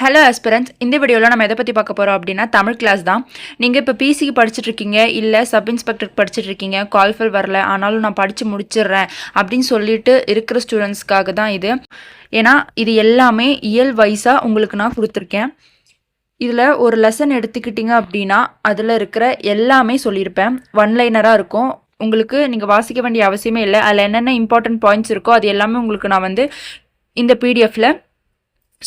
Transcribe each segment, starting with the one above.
Hello aspirants, இந்த வீடியோவில் நம்ம எதை பற்றி பார்க்க போகிறோம் அப்படின்னா தமிழ் கிளாஸ் தான். நீங்கள் இப்போ பிசிக்கு படிச்சுட்டு இருக்கீங்க, இல்லை சப் இன்ஸ்பெக்டர் படிச்சுட்டு இருக்கீங்க, கால்ஃபல் வரல ஆனாலும் நான் படித்து முடிச்சிடுறேன் அப்படின்னு சொல்லிட்டு இருக்கிற ஸ்டூடெண்ட்ஸ்க்காக தான் இது. ஏன்னா இது எல்லாமே இயல் வைஸாக உங்களுக்கு நான் கொடுத்துருக்கேன். இதில் ஒரு லெசன் எடுத்துக்கிட்டிங்க அப்படின்னா அதில் இருக்கிற எல்லாமே சொல்லியிருப்பேன். ஒன்லைனராக இருக்கும். உங்களுக்கு நீங்கள் வாசிக்க வேண்டிய அவசியமே இல்லை. அதில் என்னென்ன இம்பார்ட்டன்ட் பாயிண்ட்ஸ் இருக்கோ அது எல்லாமே உங்களுக்கு நான் இந்த பிடிஎஃப்பில்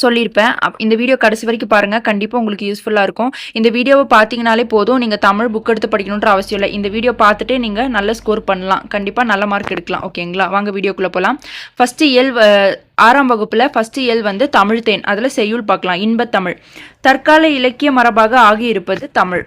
சொல்லியிருப்பேன். இந்த வீடியோ கடைசி வரைக்கும் பாருங்கள், கண்டிப்பாக உங்களுக்கு யூஸ்ஃபுல்லாக இருக்கும். இந்த வீடியோவை பார்த்தீங்கனாலே போதும், நீங்கள் தமிழ் புக் எடுத்து படிக்கணுன்ற அவசியம் இல்லை. இந்த வீடியோ பார்த்துட்டு நீங்கள் நல்ல ஸ்கோர் பண்ணலாம், கண்டிப்பாக நல்ல மார்க் எடுக்கலாம். ஓகேங்களா, வாங்க வீடியோக்குள்ளே போகலாம். ஃபஸ்ட்டு இயல் 6ஆம் வகுப்பில் ஃபஸ்ட்டு இயல் தமிழ் தேன். அதில் செய்யுள் பார்க்கலாம். இன்பத்தமிழ் தற்கால இலக்கிய மரபாக ஆகியிருப்பது தமிழ்.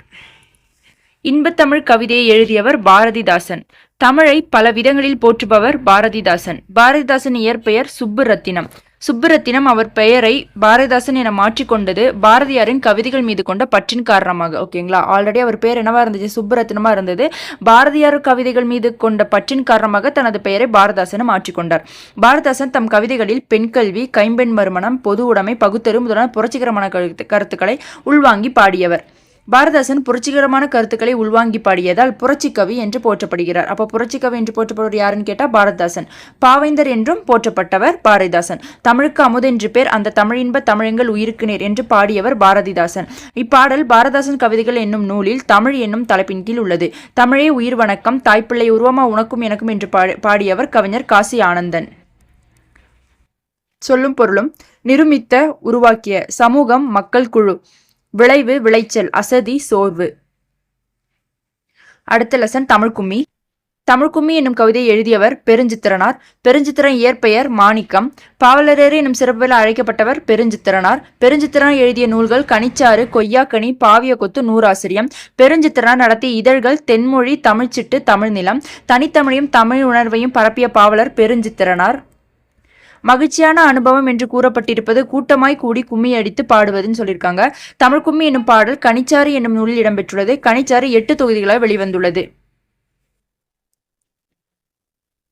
இன்பத்தமிழ் கவிதையை எழுதியவர் பாரதிதாசன். தமிழை பல விதங்களில் போற்றுபவர் பாரதிதாசன். பாரதிதாசன் இயற்பெயர் சுப்புரத்தினம். சுப்புரத்தினம் அவர் பெயரை பாரதிதாசன் என மாற்றிக்கொண்டது பாரதியாரின் கவிதைகள் மீது கொண்ட பற்றின் காரணமாக. ஓகேங்களா, ஆல்ரெடி அவர் பேர் என்னவா இருந்துச்சு, சுப்புரத்தினமா இருந்தது. பாரதியார் கவிதைகள் மீது கொண்ட பற்றின் காரணமாக தனது பெயரை பாரதிதாசன் மாற்றிக்கொண்டார். பாரதிதாசன் தம் கவிதைகளில் பெண் கல்வி, கைம்பெண் மறுமணம், பொது உடைமை, பகுத்தறிவு முதலான புரட்சிகரமான கருத்துக்களை உள்வாங்கி பாடியவர். பாரதிதாசன் புரட்சிகரமான கருத்துக்களை உள்வாங்கி பாடியதால் புரட்சி கவி என்று போற்றப்படுகிறார். அப்போ புரட்சி கவி என்று போற்றப்படுவர் யாருன்னு கேட்டால் பாரதிதாசன். பாவேந்தர் என்றும் போற்றப்பட்டவர் பாரதிதாசன். தமிழுக்கு அமுதென்று பேர், அந்த தமிழின்ப தமிழெங்கள் உயிருக்கு நேர் என்று பாடியவர் பாரதிதாசன். இப்பாடல் பாரதிதாசன் கவிதைகள் என்னும் நூலில் தமிழ் என்னும் தலைப்பின் கீழ் உள்ளது. தமிழே உயிர் வணக்கம், தாய்ப்பிள்ளை உருவமா உனக்கும் எனக்கும் என்று பாடியவர் கவிஞர் காசி ஆனந்தன். சொல்லும் பொருளும் நிருமித்த உருவாக்கிய சமூகம் மக்கள் குழு. விளைவு விளைச்சல், அசதி சோர்வு. அடுத்த லெசன் தமிழ் கும்மி. தமிழ் கும்மி என்னும் கவிதையை எழுதியவர் பெருஞ்சித்திரனார். பெருஞ்சித்திரன் இயற்பெயர் மாணிக்கம். பாவலரேறு என்னும் சிறப்பில் அழைக்கப்பட்டவர் பெருஞ்சித்திரனார். பெருஞ்சித்திரனார் எழுதிய நூல்கள் கனிச்சாறு, கொய்யாக்கனி, பாவிய கொத்து, நூறாசிரியம். பெருஞ்சித்திரனார் நடத்திய இதழ்கள் தென்மொழி, தமிழ்ச்சிட்டு, தமிழ்நிலம். தனித்தமிழையும் தமிழ் உணர்வையும் பரப்பிய பாவலர் பெருஞ்சித்திரனார். மகிழ்ச்சியான அனுபவம் என்று கூறப்பட்டிருப்பது கூட்டமாய் கூடி கும்மி அடித்து பாடுவதுன்னு சொல்லியிருக்காங்க. தமிழ் கும்மி என்னும் பாடல் கனிச்சாறு என்னும் நூலில் இடம்பெற்றுள்ளது. கனிச்சாறு 8 தொகுதிகளாக வெளிவந்துள்ளது.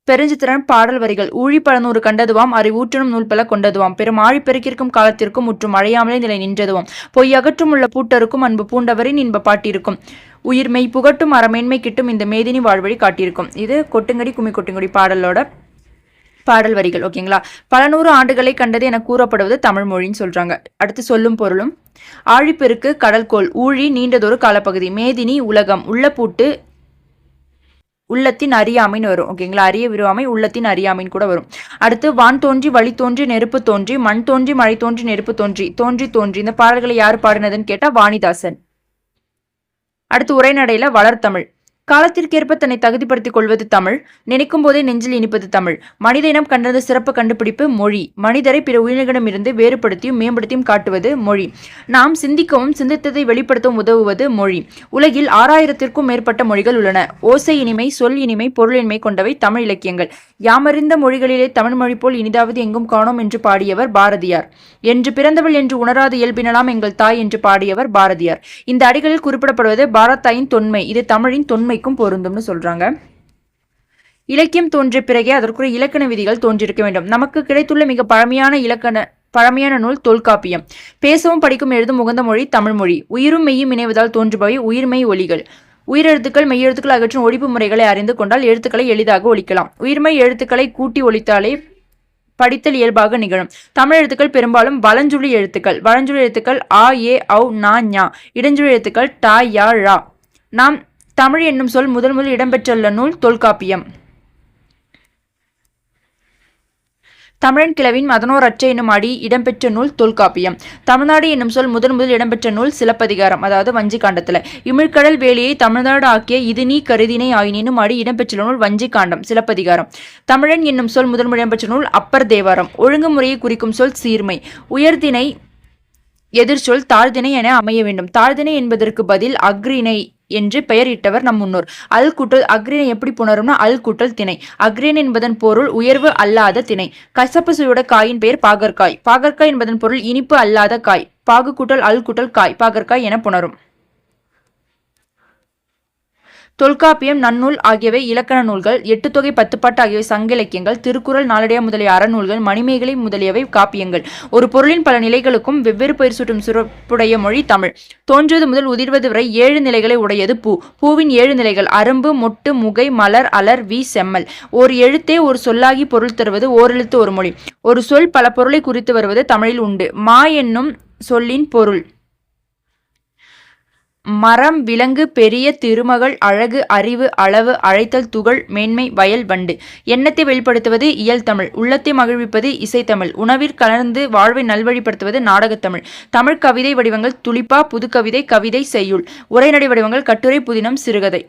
பெருஞ்சித்திரன் பாடல் வரிகள். ஊழி பழநூறு கண்டதுவாம், அறிவூற்றனும் நூல் பல கொண்டதுவாம், பெரும் ஆழி பெருக்கிற்கும் காலத்திற்கும் முற்றும் அழையாமலே நிலை நின்றதுவாம், பொய் அகற்றும் உள்ள பூட்டருக்கும் அன்பு பூண்டவரின் இன்ப பாட்டிருக்கும், உயிர்மெய் புகட்டும் அறமேன்மை கிட்டும் இந்த மேதினி வாழ்வழி காட்டியிருக்கும். இது கொட்டுங்கடி கும்மி கொட்டுங்கடி பாடலோட பாடல் வரிகள். ஓகேங்களா, பல நூறு ஆண்டுகளை கண்டது என கூறப்படுவது தமிழ் மொழின்னு சொல்றாங்க. அடுத்து சொல்லும் பொருளும். ஆழிப்பெருக்கு கடல்கோள். ஊழி நீண்டதொரு காலப்பகுதி. மேதினி உலகம். உள்ளப்பூட்டு உள்ளத்தின் அறியாமைன்னு வரும். ஓகேங்களா, அறிய விருவாமை உள்ளத்தின் அறியாமைன்னு கூட வரும். அடுத்து வான் தோன்றி வழி தோன்றி நெருப்பு தோன்றி மண் தோன்றி மழை தோன்றி நெருப்பு தோன்றி தோன்றி தோன்றி. இந்த பாடல்களை யார் பாடினதுன்னு கேட்டா வாணிதாசன். அடுத்து உரைநடையில வளர்த்தமிழ். காலத்திற்கேற்ப தன்னை தகுதிப்படுத்திக் கொள்வது தமிழ். நினைக்கும் போதே நெஞ்சில் இனிப்பது தமிழ். மனித இனம் கண்டது சிறப்பு கண்டுபிடிப்பு மொழி. மனிதரை பிற உயிரினங்களிடமிருந்து வேறுபடுத்தியும் மேம்படுத்தியும் காட்டுவது மொழி. நாம் சிந்திக்கவும் சிந்தித்ததை வெளிப்படுத்தவும் உதவுவது மொழி. உலகில் 6000த்திற்கும் மேற்பட்ட மொழிகள் உள்ளன. ஓசை இனிமை, சொல் இனிமை, பொருள் இனிமை கொண்டவை தமிழ் இலக்கியங்கள். யாமறிந்த மொழிகளிலே தமிழ் மொழி போல் இனிதாவது எங்கும் காணோம் என்று பாடியவர் பாரதியார். என்று பிறந்தவள் என்று உணராது இயல்பினலாம் எங்கள் தாய் என்று பாடியவர் பாரதியார். இந்த அடிகளில் குறிப்பிடப்படுவது பாரதாயின் தொன்மை. இது தமிழின் தொன்மைக்கும் பொருந்தும்னு சொல்றாங்க. இலக்கியம் தோன்றிய பிறகே அதற்குரிய இலக்கண விதிகள் தோன்றியிருக்க வேண்டும். நமக்கு கிடைத்துள்ள மிக பழமையான நூல் தொல்காப்பியம். பேசவும் படிக்கும் எழுதும் உகந்த மொழி தமிழ் மொழி. உயிரும் மெய்யும் இணைவதால் தோன்றுபவை உயிர்மெய் ஒலிகள். உயிரெழுத்துக்கள் மெய்யெழுத்துக்கள் அகற்றும் ஒழிப்பு முறைகளை அறிந்து கொண்டால் எழுத்துக்களை எளிதாக ஒலிக்கலாம். உயிர்மெய் எழுத்துக்களை கூட்டி ஒலித்தாலே படித்தல் இயல்பாக நிகழும். தமிழ் எழுத்துக்கள் பெரும்பாலும் வலஞ்சுழி எழுத்துக்கள். வலஞ்சுழி எழுத்துக்கள் ஆ, ஏ, ஔ, நா, ஞா. இடஞ்சுழி எழுத்துக்கள் டா, யா, ழா. நாம் தமிழ் என்னும் சொல் முதல் இடம்பெற்றுள்ள நூல் தொல்காப்பியம். தமிழன் கிழவின் 11 அற்றை என்னும் அடி இடம்பெற்ற நூல் தொல்காப்பியம். தமிழ்நாடு என்னும் சொல் முதல் இடம்பெற்ற நூல் சிலப்பதிகாரம், அதாவது வஞ்சிக்காண்டத்துல. இமிழ்கடல் வேலியை தமிழ்நாடு ஆக்கிய இது நீ கருதினை ஆயினும் அடி இடம்பெற்றுள்ள நூல் வஞ்சிக்காண்டம், சிலப்பதிகாரம். தமிழன் என்னும் சொல் முதல் இடம்பெற்ற நூல் அப்பர் தேவாரம். ஒழுங்குமுறையை குறிக்கும் சொல் சீர்மை. உயர்திணை எதிர்ச்சொல் தாழ்திணை என அமைய வேண்டும். தாழ்திணை என்பதற்கு பதில் அக்ரிணை என்று பெயரிட்டவர் நம் முன்னோர். அல் கூட்டல் அக்ரிணை எப்படி புணரும்னா அல் கூட்டல் திணை. அக்ரிணை என்பதன் பொருள் உயர்வு அல்லாத திணை. கசப்பு சுவையோட காயின் பெயர் பாகற்காய். பாகற்காய் என்பதன் பொருள் இனிப்பு அல்லாத காய். பாகு கூட்டல் அல் கூட்டல் காய், பாகற்காய் என புணரும். தொல்காப்பியம், நன்னூல் ஆகியவை இலக்கண நூல்கள். எட்டுத்தொகை, பத்துப்பாட்டு ஆகியவை சங்க இலக்கியங்கள். திருக்குறள், நாலடியா முதலிய அறநூல்கள். மணிமேகலை முதலியவை காப்பியங்கள். ஒரு பொருளின் பல நிலைகளுக்கும் வெவ்வேறு பெயர் சூட்டும் சிறப்புடைய மொழி தமிழ். தோன்றுவது முதல் உதிர்வது வரை 7 நிலைகளை உடையது பூ. பூவின் 7 நிலைகள்: அரும்பு, மொட்டு, முகை, மலர், அலர், வி, செம்மல். ஒரு எழுத்தே ஒரு சொல்லாகி பொருள் தருவது ஓரெழுத்து ஒரு மொழி. ஒரு சொல் பல பொருளை குறித்து வருவது தமிழில் உண்டு. மா என்னும் சொல்லின் பொருள்: மரம், விலங்கு, பெரிய, திருமகள், அழகு, அறிவு, அளவு, அழைத்தல், துகள், மேன்மை, வயல், வண்டு. எண்ணத்தை வெளிப்படுத்துவது இயல் தமிழ். உள்ளத்தை மகிழ்விப்பது இசைத்தமிழ். உணவிற் கலந்து வாழ்வை நல்வழிப்படுத்துவது நாடகத்தமிழ். தமிழ் கவிதை வடிவங்கள்: துளிப்பா, புதுக்கவிதை, கவிதை, செய்யுள். உரைநடை வடிவங்கள்: கட்டுரை, புதினம், சிறுகதை.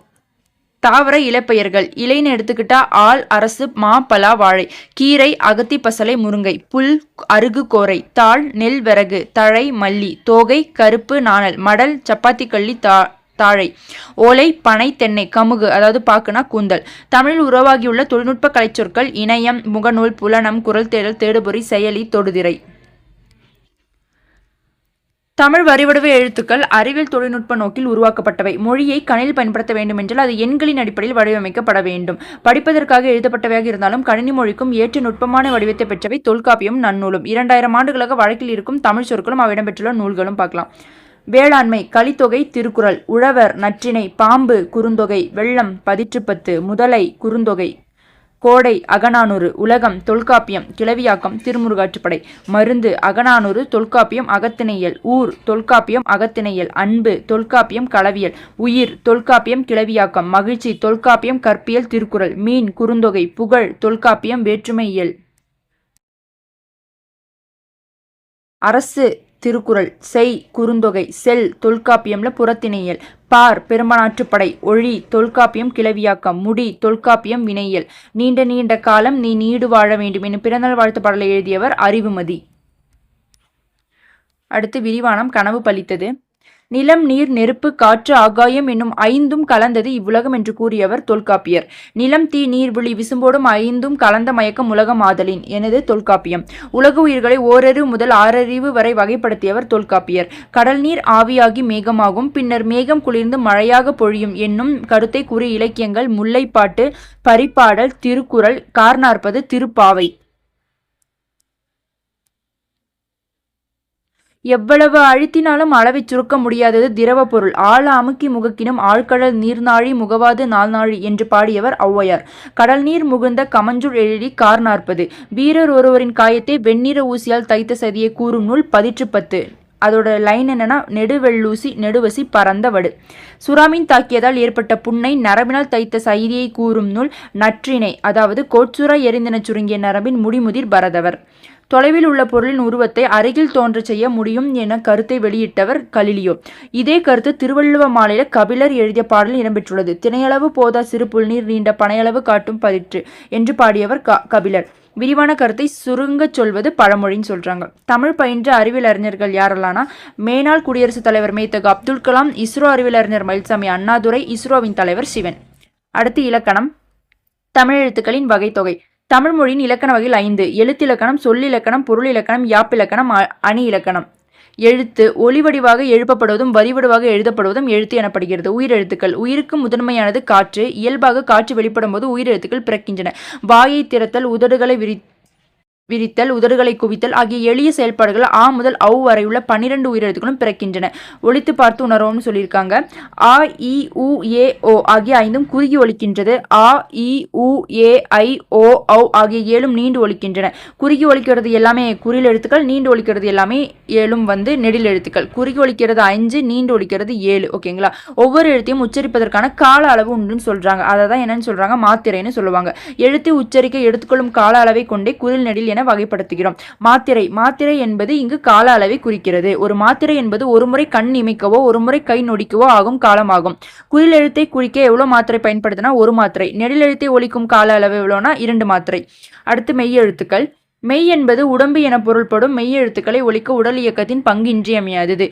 தாவர இலப்பெயர்கள். இலைன்னு எடுத்துக்கிட்டா ஆல், அரசு, மா, பலா, வாழை. கீரை, அகத்தி, பசலை, முருங்கை. புல், அருகு, கோரை. தாள், நெல், விறகு. தழை, மல்லி. தோகை, கருப்பு, நாணல். மடல், சப்பாத்தி கள்ளி, தாழை. ஓலை, பனை, தென்னை. கமுகு அதாவது பாக்குனா கூந்தல். தமிழில் உருவாகியுள்ள தொழில்நுட்ப கலைச்சொற்கள்: இணையம், முகநூல், புலனம், குரல் தேடல், தேடுபொறி, செயலி, தொடுதிரை. தமிழ் வரிவடிவ எழுத்துக்கள் அறிவியல் தொழில்நுட்ப நோக்கில் உருவாக்கப்பட்டவை. மொழியை கணினியில் பயன்படுத்த வேண்டுமென்றால் அது எண்களின் அடிப்படையில் வடிவமைக்கப்பட வேண்டும். படிப்பதற்காக எழுதப்பட்டவையாக இருந்தாலும் கணினி மொழிக்கும் ஏற்ற நுட்பமான வடிவத்தை பெற்றவை தொல்காப்பியம், நன்னூலும். 2000 ஆண்டுகளாக வழக்கில் இருக்கும் தமிழ் சொற்களும் அவை இடம்பெற்றுள்ள நூல்களும் பார்க்கலாம். வேளாண்மை: கலித்தொகை, திருக்குறள். உழவர், நற்றிணை. பாம்பு, குறுந்தொகை. வெள்ளம், பதிற்றுப்பத்து. முதலை, குறுந்தொகை. கோடை, அகநானூறு. உலகம், தொல்காப்பியம். கிளவியாக்கம், திருமுருகாற்றுப்படை. மருந்து, அகநானூறு. தொல்காப்பியம், அகத்திணையியல். ஊர், தொல்காப்பியம், அகத்திணையியல். அன்பு, தொல்காப்பியம், களவியல். உயிர், தொல்காப்பியம், கிளவியாக்கம். மகிழ்ச்சி, தொல்காப்பியம், கற்பியல், திருக்குறள். மீன், குறுந்தொகை. புகழ், தொல்காப்பியம், வேற்றுமையியல். அரசு, திருக்குறள். செய், குறுந்தொகை. செல், தொல்காப்பியம்ல புறத்திணையியல். பார், பெரும்பானாற்றுப்படை. ஒழி, தொல்காப்பியம், கிளவியாக்கம். முடி, தொல்காப்பியம், வினையியல். நீண்ட நீண்ட காலம் நீ நீடு வாழ வேண்டும் எனும் பிறந்தநாள் வாழ்த்து பாடலை எழுதியவர் அறிவுமதி. அடுத்து விரிவானம். கனவு பலித்தது. நிலம், நீர், நெருப்பு, காற்று, ஆகாயம் என்னும் 5ம் கலந்தது இவ்வுலகம் என்று கூறியவர் தொல்காப்பியர். நிலம், தீ, நீர், விழி, விசும்போடும் 5ம் கலந்த மயக்கம் உலகம் ஆதலின் எனது தொல்காப்பியம். உலக உயிர்களை ஓரறிவு முதல் 6 வரை வகைப்படுத்தியவர் தொல்காப்பியர். கடல் நீர் ஆவியாகி மேகமாகும், பின்னர் மேகம் குளிர்ந்து மழையாக பொழியும் என்னும் கருத்தை கூறிய இலக்கியங்கள் முல்லைப்பாட்டு, பரிபாடல், திருக்குறள், கார்40, திருப்பாவை. எவ்வளவு அழுத்தினாலும் அளவைச் சுருக்க முடியாதது திரவ பொருள். ஆழ அமுக்கி முகக்கினும் ஆழ்கடல் நீர்நாழி முகவாது நாள்நாழி என்று பாடியவர் ஔவையார். கடல் நீர் முகுந்த கமஞ்சுள் எழிலி கார்40. வீரர் ஒருவரின் காயத்தை வெண்ணிற ஊசியால் தைத்த சதியை கூறும் நூல் பதிற்றுப்பத்து. அதோட லைன் என்னன்னா, நெடுவெள்ளூசி நெடுவசி பரந்த வடு. சுறாமீன் தாக்கியதால் ஏற்பட்ட புண்ணை நரம்பினால் தைத்த செய்தியை கூறும் நூல் நற்றிணை. அதாவது கோட்சுரா எரிந்தென சுருங்கிய நரம்பின் முடிமுதிர் பரதவர். தொலைவில் உள்ள பொருளின் உருவத்தை அருகில் தோன்றச் செய்ய முடியும் என கருத்தை வெளியிட்டவர் கலிலியோ. இதே கருத்து திருவள்ளுவ மாலையில கபிலர் எழுதிய பாடலில் இடம்பெற்றுள்ளது. திணையளவு போதா சிறு புல்நீர் நீண்ட பனையளவு காட்டும் பதிற்று என்று பாடியவர் கபிலர். விரிவான கருத்தை சுருங்கச் சொல்வது பழமொழின்னு சொல்றாங்க. தமிழ் பயின்ற அறிவியல் அறிஞர்கள் யாரெல்லாம்னா, மேனாள் குடியரசுத் தலைவர் மேத்தகு அப்துல் கலாம், இஸ்ரோ அறிவியல் அறிஞர் மயில்சாமி அண்ணாதுரை, இஸ்ரோவின் தலைவர் சிவன். அடுத்து இலக்கணம். தமிழ் எழுத்துக்களின் வகை தொகை. தமிழ் மொழியின் இலக்கண வகையில் 5: எழுத்திலக்கணம், சொல்லிலக்கணம், பொருள் இலக்கணம், யாப்பிலக்கணம், அணி இலக்கணம். எழுத்து ஒலிவடிவாக எழுப்பப்படுவதும் வரிவடிவாக எழுதப்படுவதும் எழுத்து எனப்படுகிறது. உயிரெழுத்துக்கள். உயிருக்கு முதன்மையானது காற்று. இயல்பாக காற்று வெளிப்படும் போது உயிரெழுத்துக்கள் பிறக்கின்றன. வாயை திறத்தல், உதடுகளை விரித்தல், உதடுகளை குவித்தல் ஆகிய எளிய செயல்பாடுகள் ஆ முதல் ஔ வரையுள்ள 12 உயிரெழுத்துக்களும் பிறக்கின்றன. ஒலித்து பார்த்து உணர்வோம்னு சொல்லியிருக்காங்க. ஆ, இ, உ, ஏ, ஓ ஆகிய 5ம் குறுகி ஒலிக்கின்றது. ஆ, இ, உ, ஏ, ஐ, ஓ, ஔ ஆகிய 7ம் நீண்டு ஒலிக்கின்றன. குறுகி ஒலிக்கிறது எல்லாமே குறில் எழுத்துக்கள், நீண்டு ஒலிக்கிறது எல்லாமே 7ம் நெடில் எழுத்துக்கள். குறுகி ஒலிக்கிறது 5, நீண்டு ஒலிக்கிறது 7. ஓகேங்களா? ஒவ்வொரு எழுத்தையும் உச்சரிப்பதற்கான கால அளவு உண்டுன்னு சொல்றாங்க. அதை தான் என்னன்னு சொல்றாங்க, மாத்திரைன்னு சொல்லுவாங்க. எழுத்தை உச்சரிக்க எடுத்துக்கொள்ளும் கால அளவை கொண்டே குறில் நெடில் என வகைப்படுத்துகிறோம். மாத்திரை என்பது இங்கு கால அளவை குறிக்கிறது. ஒரு மாத்திரை என்பது ஒரு முறை கண் இமைக்கவோ ஒரு முறை கை நொடிக்கவோ ஆகும் காலமாகும். குறில் எழுத்தை குறிக்க எவ்வளவு மாத்திரை பயன்படுத்தினா 1 மாத்திரை. நெடில் எழுத்தை ஒலிக்கும் கால அளவு எவ்வளோனா 2 மாத்திரை. அடுத்து மெய் எழுத்துக்கள். மெய் என்பது உடம்பு என பொருள்படும் மெய் எழுத்துக்களை ஒலிக்க உடல் இயக்கத்தின் பங்கு இன்றியமையாதது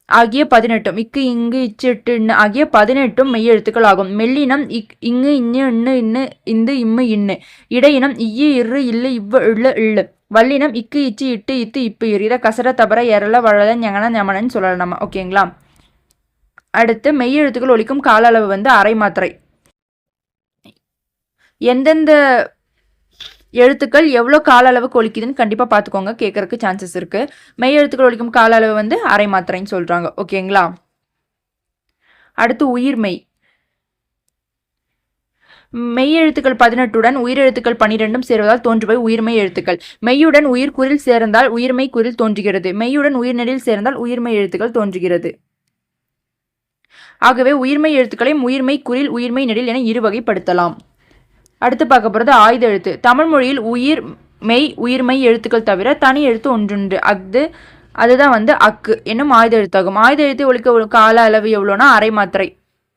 ஆகிய 18 இக்கு இங்கு இச்சு இட்டு இன்னு ஆகிய 18 மெய் எழுத்துக்கள் ஆகும். மெல்லினம் இங்கு இன்னு இன்னு இன்னு இந்து இம்மு இன்னு. இடையினம் இய்யு இரு இல்லு இவ்வு இள்ளு இள்ளு. வல்லினம் இக்கு இச்சு இட்டு இத்து இப்பு இரு. இதை கசர தபர எரள வழல ஞங்கன ஞமனன்னு சொல்லலாம் நம்ம. ஓகேங்களா? அடுத்து மெய் எழுத்துக்கள் ஒலிக்கும் கால அளவு அரை மாத்திரை. எந்தெந்த எழுத்துக்கள் எவ்வளோ கால அளவுக்கு ஒலிக்குதுன்னு கண்டிப்பாக பார்த்துக்கோங்க, கேட்கறதுக்கு சான்சஸ் இருக்குது. மெய் எழுத்துக்கள் ஒலிக்கும் கால அளவு வந்து அரை மாத்திரைன்னு சொல்கிறாங்க. ஓகேங்களா? அடுத்து உயிர்மெய். மெய் எழுத்துக்கள் 18உடன் உயிரெழுத்துக்கள் 12 சேர்வதால் தோன்றுவை உயிர்மெய் எழுத்துக்கள். மெய்யுடன் உயிர் குறில் சேர்ந்தால் உயிர்மெய் குறில் தோன்றுகிறது. மெய்யுடன் உயிர் நெடில் சேர்ந்தால் உயிர்மெய் எழுத்துக்கள் தோன்றுகிறது. ஆகவே உயிர்மெய் எழுத்துக்களை உயிர்மெய் குறில் உயிர்மெய் நெடில் என இரு வகைப்படுத்தலாம். அடுத்து பார்க்க போகிறது ஆயுத எழுத்து. தமிழ் மொழியில் உயிர் மெய் உயிர்மெய் எழுத்துக்கள் தவிர தனி எழுத்து ஒன்றுண்டு. அதுதான் வந்து அக்கு என்னும் ஆயுத எழுத்தாகும். ஆயுத எழுத்து ஒலிக்க கால அளவு எவ்வளோனா அரை மாத்திரை.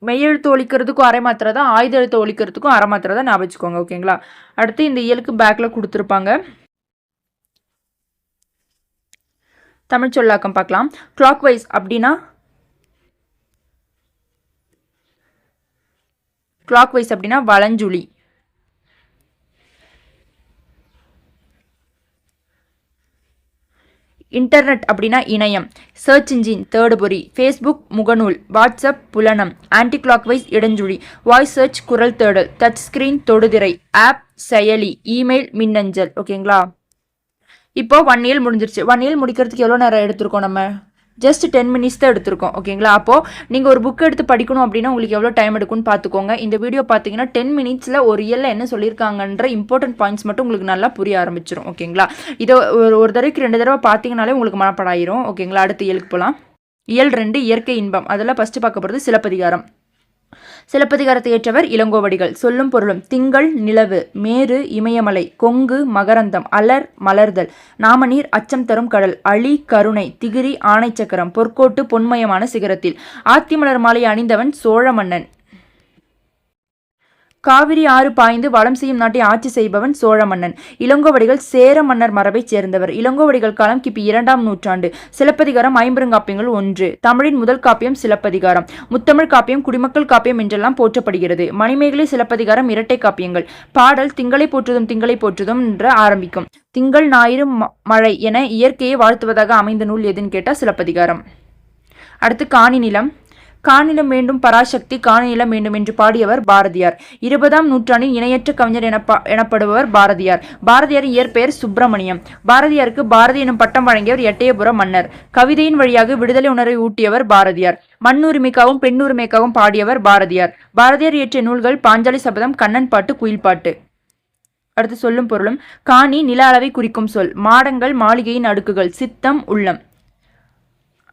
மெய் எழுத்து ஒலிக்கிறதுக்கும் அரை மாத்திரை தான், ஆயுத எழுத்து ஒலிக்கிறதுக்கும் அரை மாத்திரை தான், ஞாபகம் வச்சுக்கோங்க. ஓகேங்களா? அடுத்து இந்த இயலுக்கு பேக்ல கொடுத்துருப்பாங்க. தமிழ் சொல்லாக்கம் பார்க்கலாம். கிளாக் வைஸ் அப்படின்னா வலஞ்சுழி. இன்டர்நெட் அப்படின்னா இணையம். சர்ச் இன்ஜின் தேடுபொறி. ஃபேஸ்புக் முகநூல். வாட்ஸ்அப் புலனம். ஆன்டி கிளாக் வைஸ் இடஞ்சுழி. வாய்ஸ் சர்ச் குரல் தேடல். டச் ஸ்கிரீன் தொடுதிரை. ஆப் செயலி. இமெயில் மின்னஞ்சல். ஓகேங்களா? இப்போ 1 இயல் முடிஞ்சிருச்சு. 1 இயல் முடிக்கிறதுக்கு எவ்வளோ நேரம் எடுத்திருக்கோம்? நம்ம ஜஸ்ட் 10 மினிட்ஸ் தான் எடுத்திருக்கோம். ஓகேங்களா? அப்போது நீங்கள் ஒரு புக் எடுத்து படிக்கணும் அப்படின்னா உங்களுக்கு எவ்வளோ டைம் எடுக்கும்னு பார்த்துக்கோங்க. இந்த வீடியோ பார்த்தீங்கன்னா 10 மினிட்ஸில் ஒரு இயலில் என்ன சொல்லியிருக்காங்கன்ற இம்பார்ட்டன்ட் பாயிண்ட்ஸ் மட்டும் உங்களுக்கு நல்லா புரிய ஆரம்பிச்சிடும். ஓகேங்களா? இதை ஒரு தடவைக்கு 2 தடவை பார்த்தீங்கனாலே உங்களுக்கு மனப்படாயிரும். ஓகேங்களா? அடுத்த இயலுக்கு போகலாம். இயல் 2 இயற்கை இன்பம். அதில் ஃபஸ்ட்டு பார்க்க போகிறது சிலப்பதிகாரம். சிலப்பதிகாரத்தை ஏற்றவர் இளங்கோவடிகள். சொல்லும் பொருளும். திங்கள் நிலவு. மேரு இமயமலை. கொங்கு மகரந்தம். அலர் மலர்தல். நாமநீர் அச்சம் தரும் கடல். அழி கருணை. திகிரி ஆணை சக்கரம். பொற்கோட்டு பொன்மயமான சிகரத்தில். ஆத்திமலர் மாலை அணிந்தவன் சோழ மன்னன். காவிரி ஆறு பாய்ந்து வளம் செய்யும் நாட்டை ஆட்சி செய்பவன் சோழ மன்னன். இளங்கோவடிகள் சேர மன்னர் மரபைச் சேர்ந்தவர். இளங்கோவடிகள் காலம் கிபி 2ஆம் நூற்றாண்டு. சிலப்பதிகாரம் 50 காப்பியங்கள் 1. தமிழின் முதல் காப்பியம் சிலப்பதிகாரம். முத்தமிழ் காப்பியம் குடிமக்கள் காப்பியம் என்றெல்லாம் போற்றப்படுகிறது. மணிமேகலை சிலப்பதிகாரம் இரட்டை காப்பியங்கள். பாடல் திங்களை போற்றுதும் என்று ஆரம்பிக்கும். திங்கள் ஞாயிறு மழை என இயற்கையை வாழ்த்துவதாக அமைந்த நூல் எதுன்னு கேட்டால் சிலப்பதிகாரம். அடுத்து காணி நிலம். காணிலம் வேண்டும் பராசக்தி காணிலம் வேண்டும் என்று பாடியவர் பாரதியார். 20ஆம் நூற்றாண்டின் இணையற்ற கவிஞர் எனப்படுபவர் பாரதியார். பாரதியாரின் இயற்பெயர் சுப்பிரமணியம். பாரதியாருக்கு பாரதி எனும் பட்டம் வழங்கியவர் எட்டயபுர மன்னர். கவிதையின் வழியாக விடுதலை உணர்வை ஊட்டியவர் பாரதியார். மண்ணுரிமைக்காகவும் பெண்ணுரிமைக்காகவும் பாடியவர் பாரதியார். பாரதியார் இயற்றிய நூல்கள் பாஞ்சாலி சபதம், கண்ணன் பாட்டு, குயில் பாட்டு. அடுத்து சொல்லும் பொருளும். காணி நில அளவை குறிக்கும் சொல். மாடங்கள் மாளிகையின் அடுக்குகள். சித்தம் உள்ளம்.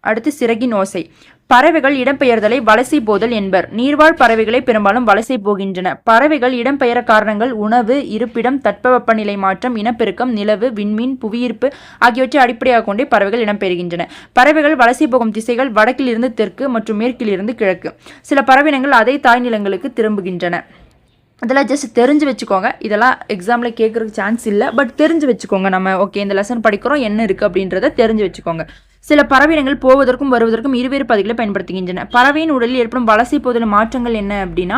அடுத்து சிறகின் ஓசை. பறவைகள் இடம்பெயர்தலை வலசை போதல் என்பர். நீர்வாழ் பறவைகளை பெரும்பாலும் வலசை போகின்றன. பறவைகள் இடம்பெயர காரணங்கள் உணவு, இருப்பிடம், தட்பவெப்பநிலை மாற்றம், இனப்பெருக்கம், நிலவு, விண்மீன், புவியீர்ப்பு ஆகியவற்றை அடிப்படையாக கொண்டே பறவைகள் இடம்பெறுகின்றன. பறவைகள் வலசை போகும் திசைகள் வடக்கிலிருந்து தெற்கு மற்றும் மேற்கிலிருந்து கிழக்கு. சில பறவையினங்கள் அதே தாய் நிலங்களுக்கு திரும்புகின்றன. இதெல்லாம் ஜஸ்ட் தெரிஞ்சு வச்சுக்கோங்க. இதெல்லாம் எக்ஸாமில் கேட்குறதுக்கு சான்ஸ் இல்லை, பட் தெரிஞ்சு வச்சுக்கோங்க. நம்ம ஓகே இந்த லெசன் படிக்கிறோம், என்ன இருக்குது அப்படின்றத தெரிஞ்சு வச்சுக்கோங்க. சில பறவையினங்கள் போவதற்கும் வருவதற்கும் இருவேறு பாதைகளை பயன்படுத்துகின்றன. பறவையின் உடலில் ஏற்படும் வலசை போதல் மாற்றங்கள் என்ன அப்படின்னா,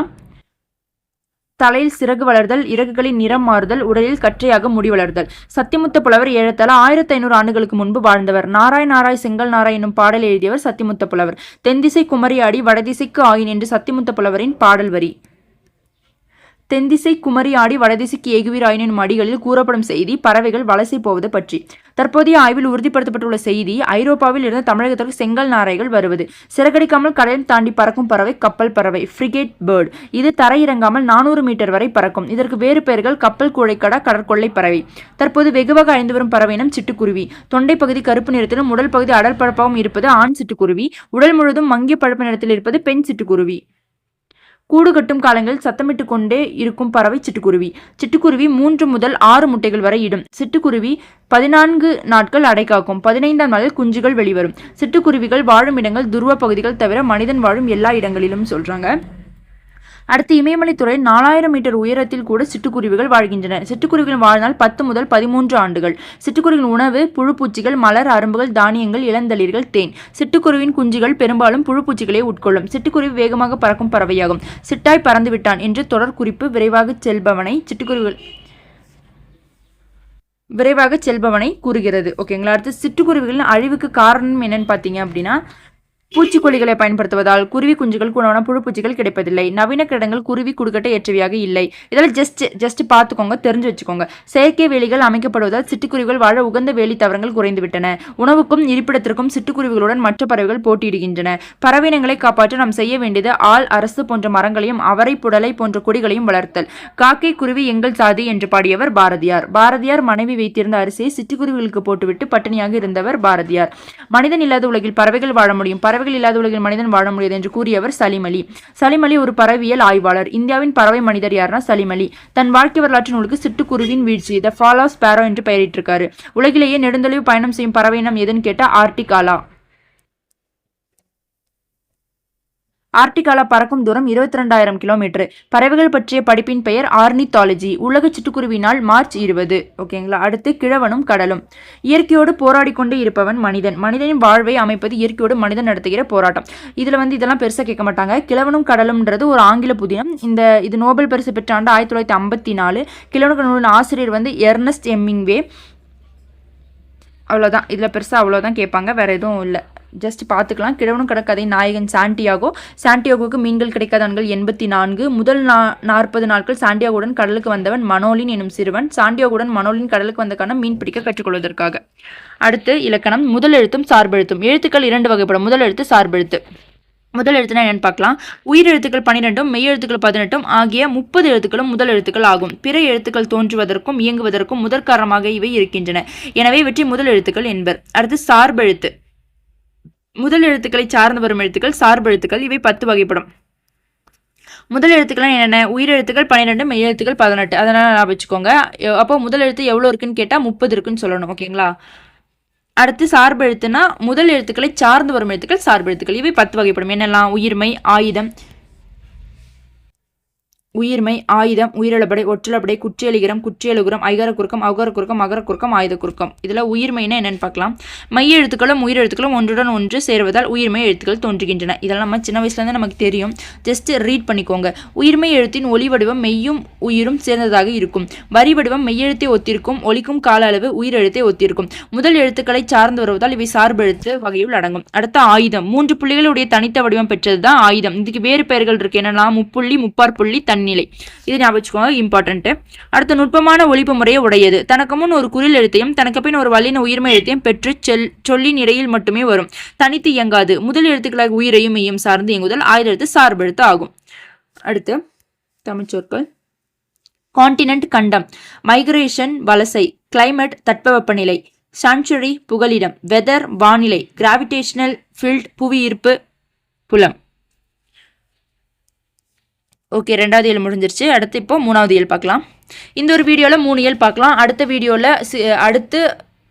தலையில் சிறகு வளர்தல், இறகுகளின் நிறம் மாறுதல், உடலில் கற்றையாக முடி வளர்தல். சத்திமுத்த புலவர் ஏறத்தாழ 1500 ஆண்டுகளுக்கு முன்பு வாழ்ந்தவர். நாராய் செங்கல் நாராய் என்னும் பாடல் எழுதியவர் சத்திமுத்த புலவர். தென்திசை குமரி ஆடி வடதிசைக்கு ஆயின் என்று சத்திமுத்த புலவரின் பாடல் வரி. தென்திசை குமரி ஆடி வடதிசைக்கு ஏகுவீர் ஆயினும் அடிகளில் கூறப்படும் செய்தி பறவைகள் வலசை போவது பற்றி. தற்போதைய ஆய்வில் உறுதிப்படுத்தப்பட்டுள்ள செய்தி ஐரோப்பாவில் இருந்து தமிழகத்திற்கு செங்கல் நாரைகள் வருவது. சிறகடிக்காமல் கடலில் தாண்டி பறக்கும் பறவை கப்பல் பறவை, ஃப்ரிகேட் பேர்டு. இது தரையிறங்காமல் 400 மீட்டர் வரை பறக்கும். இதற்கு வேறு பெயர்கள் கப்பல் கூழைக்கடா, கடற்கொள்ளை பறவை. தற்போது வெகுவாக அழிந்து வரும் பறவை இனம் சிட்டுக்குருவி. தொண்டை பகுதி கருப்பு நிறத்திலும் உடல் பகுதி அடல் பழப்பாகவும் இருப்பது ஆண் சிட்டுக்குருவி. உடல் முழுவதும் மங்கிய பழுப்பு நிறத்தில் இருப்பது பெண் சிட்டுக்குருவி. கூடு கட்டும் காலங்களில் சத்தமிட்டு கொண்டே இருக்கும் பறவை சிட்டுக்குருவி. சிட்டுக்குருவி 3 முதல் 6 முட்டைகள் வரை இடும். சிட்டுக்குருவி 14 நாட்கள் அடை காக்கும். 15ஆம் நாளில் குஞ்சுகள் வெளிவரும். சிட்டுக்குருவிகள் வாழும் இடங்கள் துருவ பகுதிகள் தவிர மனிதன் வாழும் எல்லா இடங்களிலும் சொல்றாங்க. அடுத்து இமயமலை துறையில் 4000 மீட்டர் உயரத்தில் கூட சிட்டுக்குருவிகள் வாழ்கின்றன. சிட்டுக்குருவிகள் வாழ்நாள் 10 முதல் 13 ஆண்டுகள். சிட்டுக்குருவியின் உணவு புழுப்பூச்சிகள், மலர், அரும்புகள், தானியங்கள், இளந்தளிர்கள், தேன். சிட்டுக்குருவின் குஞ்சுகள் பெரும்பாலும் புழுப்பூச்சிகளை உட்கொள்ளும். சிட்டுக்குருவி வேகமாக பறக்கும் பறவையாகும். சிட்டாய் பறந்து விட்டான் என்று தொடர் குறிப்பு. விரைவாக செல்பவனை கூறுகிறது. ஓகேங்களா? அடுத்து சிட்டுக்குருவிகளின் அழிவுக்கு காரணம் என்னன்னு பார்த்தீங்க அப்படின்னா, பூச்சிக்கொல்லிகளை பயன்படுத்துவதால் குருவி குஞ்சுகள் உணவான புழுப்பூச்சிகள் கிடைப்பதில்லை. நவீன கிடங்கள் குருவி குடுக்கட்ட ஏற்றவையாக இல்லை. இதெல்லாம் ஜஸ்ட் பார்த்துக்கோங்க, தெரிஞ்சு வச்சுக்கோங்க. செயற்கை வேலிகள் அமைக்கப்படுவதால் சிட்டுக்குருவிகள் வாழ உகந்த வேலி தவறங்கள் குறைந்துவிட்டன. உணவுக்கும் இருப்பிடத்திற்கும் சிட்டுக்குருவிகளுடன் மற்ற பறவைகள் போட்டியிடுகின்றன. பறவையினங்களை காப்பாற்ற நாம் செய்ய வேண்டியது ஆள், அரசு போன்ற மரங்களையும் அவரை புடலை போன்ற கொடிகளையும் வளர்த்தல். காக்கை குருவி எங்கள் சாதி என்று பாடியவர் பாரதியார். பாரதியார் மனைவி வைத்திருந்த அரிசியை சிட்டுக்குருவிகளுக்கு போட்டுவிட்டு பட்டினியாக இருந்தவர் பாரதியார். மனிதன் இல்லாத உலகில் பறவைகள் வாழ முடியும், பறவைகள் இல்லாத உலகில் மனிதன் வாழ முடியாது என்று கூறியவர் சலிம் அலி. சலிம் அலி ஒரு பறவையியல் ஆய்வாளர். இந்தியாவின் பறவை மனிதர் யாருன்னா சலிம் அலி. தன் வாழ்க்கை வரலாற்று நூலுக்கு சிட்டுக்குருவின் வீழ்ச்சி, த ஃபால் ஆஃப் ஸ்பாரோ என்று பெயரிட்டிருக்காரு. உலகிலேயே நெடுந்தொலைவு பயணம் செய்யும் பறவை இனம் எதுன்னு கேட்டா ஆர்டிக் ஆலா. ஆர்டிகாலா பறக்கும் தூரம் 22,000 கிலோமீட்டர். பறவைகள் பற்றிய படிப்பின் பெயர் ஆர்னித்தாலஜி. உலக சிட்டுக்குருவி நாள் மார்ச் 20. ஓகேங்களா. அடுத்து கிழவனும் கடலும். இயற்கையோடு போராடி கொண்டே இருப்பவன் மனிதன். மனிதனின் வாழ்வை அமைப்பது இயற்கையோடு மனிதன் நடத்துகிற போராட்டம். இதுல இதெல்லாம் பெருசா கேட்க மாட்டாங்க. கிழவனும் கடலும்ன்றது ஒரு ஆங்கில புதினம். இது நோபல் பரிசு பெற்ற ஆண்டு 1954. கிழவனுக்கு நூலின் ஆசிரியர் எர்னஸ்ட் எம்மிங்வே. அவ்வளோதான். இதில் பெருசாக அவ்வளோதான் கேட்பாங்க, வேறு எதுவும் இல்லை. ஜஸ்ட் பார்த்துக்கலாம். கிழவனும் கடற்கதை நாயகன் சாண்டியாகோ. சாண்டியாகோவுக்கு மீன்கள் கிடைக்காத ஆண்கள் 84. முதல் 40 நாட்கள் சாண்டியாகோவுடன் கடலுக்கு வந்தவன் மனோலின் எனும் சிறுவன். சாண்டியாகோவுடன் மனோலின் கடலுக்கு வந்த காரணம் மீன் பிடிக்க கற்றுக்கொள்வதற்காக. அடுத்து இலக்கணம். முதல் எழுத்தும் சார்பெழுத்தும். எழுத்துக்கள் 2 வகைப்படும். முதல் எழுத்து சார்பெழுத்து. முதல் எழுத்துனா என்னன்னு பார்க்கலாம். உயிர் எழுத்துக்கள் 12 மெய் எழுத்துக்கள் 18 ஆகிய 30 எழுத்துக்களும் முதல் எழுத்துக்கள் ஆகும். பிற எழுத்துக்கள் தோன்றுவதற்கும் இயங்குவதற்கும் முதற்காரணமாக இவை இருக்கின்றன. எனவே இவற்றை முதல் எழுத்துக்கள் என்பர். அடுத்து சார்பெழுத்து. முதல் எழுத்துக்களை சார்ந்து வரும் எழுத்துக்கள் சார்பெழுத்துக்கள். இவை 10 வகைப்படும். முதல் எழுத்துக்கள் என்னென்ன? உயிர் எழுத்துக்கள் 12 மெய் எழுத்துக்கள் 18. அதனால வச்சுக்கோங்க. அப்போ முதல் எழுத்து எவ்வளோ இருக்குன்னு கேட்டால் 30 இருக்குன்னு சொல்லணும். ஓகேங்களா. அடுத்து சார்பெழுத்துனா முதல் எழுத்துக்களை சார்ந்து வரும் எழுத்துக்கள் சார்பெழுத்துக்கள். இவை 10 வகைப்படும். என்னெல்லாம்? உயிர்மை, ஆயுதம், உயிரிழப்படை, ஒற்றலப்படை, குற்றியலிகரம், குற்றியலுகரம், ஐகார குறுக்கம், அகர குறுக்கம், மகர குறுக்கம், ஆயுத குறுக்கம். இதில் உயிர்மைனா என்னன்னு பார்க்கலாம். மைய எழுத்துக்களும் உயிரெழுத்துக்களும் ஒன்றுடன் ஒன்று சேருவதால் உயிர்மை எழுத்துக்கள் தோன்றுகின்றன. இதெல்லாம் நம்ம சின்ன வயசுலேருந்து நமக்கு தெரியும். ஜஸ்ட் ரீட் பண்ணிக்கோங்க. உயிர்மை எழுத்தின் ஒலி வடிவம் மெய்யும் உயிரும் சேர்ந்ததாக இருக்கும். வரி வடிவம் மெய்யெழுத்தை ஒத்திருக்கும். ஒலிக்கும் கால அளவு உயிரெழுத்தை ஒத்திருக்கும். முதல் எழுத்துக்களை சார்ந்து வருவதால் இவை சார்பெழுத்து வகையில் அடங்கும். அடுத்த ஆயுதம். 3 புள்ளிகளுடைய தனித்த வடிவம் பெற்றதுதான் ஆயுதம். இதுக்கு வேறு பெயர்கள் இருக்கு. என்னன்னா முப்புள்ளி, முப்பார் புள்ளி, தன்னிலை. இது ஞாபகம் வச்சுக்கோங்க, இம்பார்ட்டன்ட். அடுத்த நுட்பமான ஒலிப்பு முறையை உடையது. தனக்கு முன் ஒரு குறில் எழுத்தையும் தனக்கு பின் ஒரு வல்லின உயிர்மை எழுத்தையும் பெற்று சொல்லின் இடையில் மட்டுமே வரும். தனித்து இயங்காது. முதல் எழுத்துக்களாக உயிரையும் மெய்யும் சார்ந்து இயங்குதல் ஆயுத எழுத்து சார்பெழுத்து ஆகும். அடுத்து தமிழ்ச்சொற்கள். கான்டினென்ட் கண்டம், மைக்ரேஷன் வலசை, கிளைமேட் தட்பவெப்பநிலை, சன்ச்சுரி புகலிடம், வெதர் வானிலை, கிராவிடேஷனல் ஃபீல்ட் புவியீர்ப்பு புலம். ஓகே, 2வது இயல் முடிஞ்சிருச்சு. அடுத்து இப்போ 3வது இயல் பார்க்கலாம். இந்த ஒரு வீடியோவில் 3 இயல் பார்க்கலாம். அடுத்த வீடியோவில் அடுத்து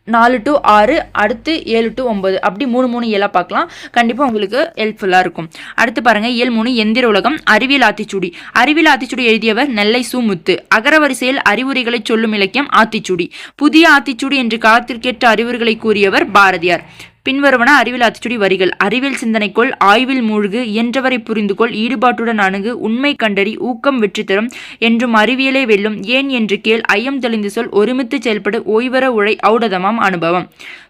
4 to 6, அடுத்து 7 to 9 அப்படி 3 இயலாக பார்க்கலாம். கண்டிப்பாக உங்களுக்கு ஹெல்ப்ஃபுல்லாக இருக்கும். அடுத்து பாருங்கள். இயல் 3 எந்திர உலகம், அறிவியல் ஆத்திச்சூடி. அறிவியல் ஆத்திச்சூடி எழுதியவர் நெல்லை சு முத்து. அகரவரிசையில் அறிவுரைகளை சொல்லும் இலக்கியம் ஆத்திச்சூடி. புதிய ஆத்திச்சூடி என்று காலத்திற்கேற்ற அறிவுரைகளை கூறியவர் பாரதியார். பின்வருவன அறிவியல் ஆத்திச்சூடி வரிகள். அறிவியல் சிந்தனைக்குள், ஆய்வில் மூழ்கு, இயன்றவரை புரிந்துகொள், ஈடுபாட்டுடன் அணுகு, உண்மை கண்டறி, ஊக்கம் வெற்றி தரும், என்றும் அறிவியலை வெல்லும், ஏன் என்று கேள், ஐயம் தெளிந்து சொல், ஒருமித்து செயல்படு, ஓய்வர உழை, ஔடதமாம் அனுபவம்.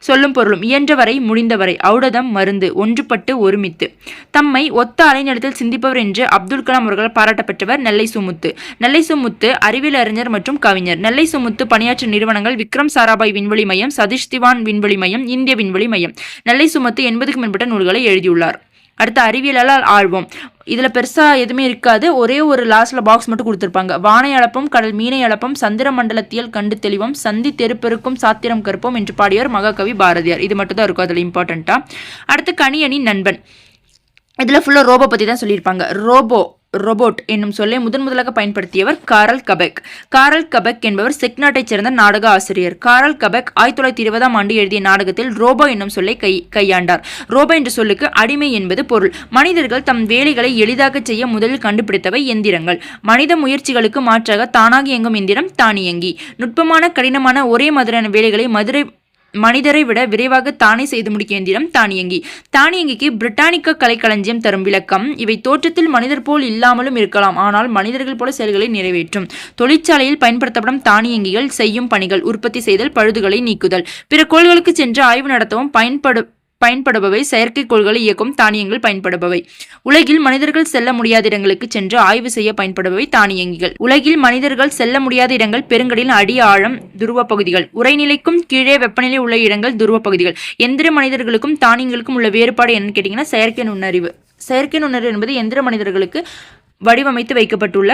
சொல்லும் பொருளும். இயன்றவரை முடிந்தவரை, ஔடதம் மருந்து, ஒன்றுபட்டு ஒருமித்து. தம்மை ஒத்த அலைநிலத்தில் சிந்திப்பவர் என்று அப்துல் கலாம் அவர்கள் பாராட்ட பெற்றவர் நெல்லை சுமுத்து. நெல்லை சுமுத்து அறிவியல் அறிஞர் மற்றும் கவிஞர். நெல்லை சுமுத்து பணியாற்றிய நிறுவனங்கள் விக்ரம் சாராபாய் விண்வெளி மையம், சதீஷ் திவான் விண்வெளி மையம், இந்திய விண்வெளி மையம். நெல்லை சுமத்து 80க்கும் மேற்பட்ட நூல்களை எழுதியுள்ளார். அடுத்து அறிவியலால் ஆழ்வோம். இதில் பெருசாக எதுவுமே இருக்காது. ஒரே ஒரு லாஸ்ட்டில் பாக்ஸ் மட்டும் கொடுத்துருப்பாங்க. வானை அளப்பம், கடல் மீனை அளப்பம், சந்திர மண்டலத்தியல் கண்டு தெளிவோம், சந்தி தெருப்பெருக்கும் சாத்திரம் கற்போம் என்று பாடியவர் மகாகவி பாரதியார். இது மட்டும் தான் இருக்கும் அதில் இம்பார்ட்டண்ட்டாக. அடுத்து கணியனின் நண்பன். இதில் ஃபுல்லாக ரோபோ பற்றி தான் சொல்லியிருப்பாங்க. ரோபோட் என்னும் சொல்லை முதலாக பயன்படுத்தியவர் காரல் கபெக். காரல் கபெக் என்பவர் செக் நாட்டைச் சேர்ந்த நாடக ஆசிரியர். காரல் கபெக் 1920ஆம் ஆண்டு எழுதிய நாடகத்தில் ரோபோ என்னும் சொல்லை கையாண்டார். ரோபோ என்ற சொல்லுக்கு அடிமை என்பது பொருள். மனிதர்கள் தம் வேலைகளை எளிதாக செய்ய முதலில் கண்டுபிடித்தவை எந்திரங்கள். மனித முயற்சிகளுக்கு மாற்றாக தானாக இயங்கும் எந்திரம் தானியங்கி. நுட்பமான கடினமான ஒரே மாதிரியான வேலைகளை மனிதரை விட விரைவாக தானே செய்து முடிக்க எந்திரம் தானியங்கி. தானியங்கிக்கு பிரிட்டானிக்க கலைக்களஞ்சியம் தரும் விளக்கம். இவை தோற்றத்தில் மனிதர் போல் இல்லாமலும் இருக்கலாம், ஆனால் மனிதர்கள் போல செயல்களை நிறைவேற்றும். தொழிற்சாலையில் பயன்படுத்தப்படும் தானியங்கிகள் செய்யும் பணிகள்: உற்பத்தி செய்தல், பழுதுகளை நீக்குதல், பிற கோள்களுக்கு சென்று ஆய்வு நடத்தவும் பயன்படுபவை செயற்கைக்கோள்களை இயக்கும் தானியங்கள் பயன்படுபவை. உலகில் மனிதர்கள் செல்ல முடியாத இடங்களுக்கு சென்று ஆய்வு செய்ய பயன்படுபவை தானியங்கிகள். உலகில் மனிதர்கள் செல்ல முடியாத இடங்கள் பெருங்கடலின் அடி ஆழம் துருவ பகுதிகள். உறைநிலைக்கும் கீழே வெப்பநிலை உள்ள இடங்கள் துருவ பகுதிகள். எந்திர மனிதர்களுக்கும் தானியங்களுக்கும் உள்ள வேறுபாடு என்னன்னு கேட்டீங்கன்னா செயற்கை நுண்ணறிவு. செயற்கை நுண்ணறிவு என்பது எந்திர மனிதர்களுக்கு வடிவமைத்து வைக்கப்பட்டுள்ள